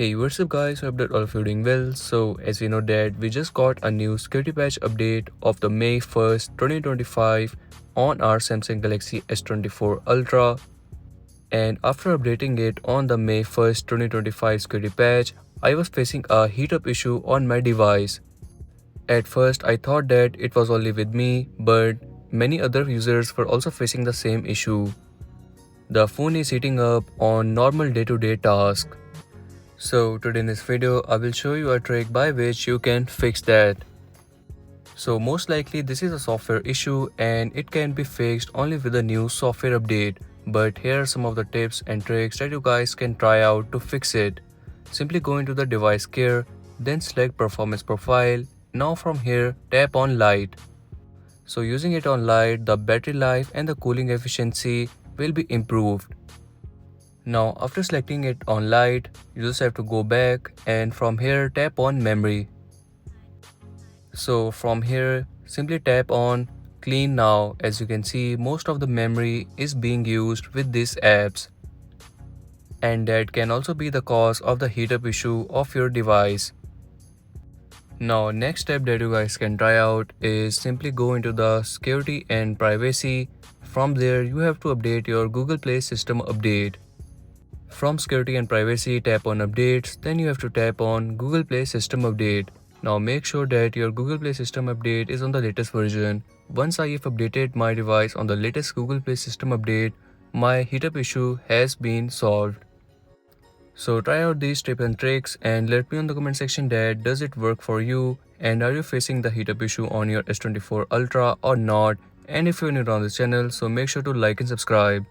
Hey, what's up guys, hope that all of you doing well. So as we know that we just got a new security patch update of the May 1st 2025 on our Samsung Galaxy S24 Ultra, and after updating it on the May 1st 2025 security patch, I was facing a heat up issue on my device. At first I thought that it was only with me, but many other users were also facing the same issue. The phone is heating up on normal day-to-day tasks. So today in this video, I will show you a trick by which you can fix that. So most likely this is a software issue and it can be fixed only with a new software update. But here are some of the tips and tricks that you guys can try out to fix it. Simply go into the device care, then select performance profile. Now from here, tap on light. So using it on light, the battery life and the cooling efficiency will be improved. Now after selecting it on light, you just have to go back and from here tap on memory. So from here simply tap on clean now. As you can see, most of the memory is being used with these apps, and that can also be the cause of the heat up issue of your device. Now next step that you guys can try out is simply go into the security and privacy. From there you have to update your Google Play system update. From security and privacy, tap on updates, then you have to tap on Google Play system update. Now make sure that your Google Play system update is on the latest version. Once I have updated my device on the latest Google Play system update, my heat-up issue has been solved. So try out these tips and tricks and let me know in the comment section that does it work for you, and are you facing the heat-up issue on your S24 Ultra or not. And if you're new on this channel, so make sure to like and subscribe.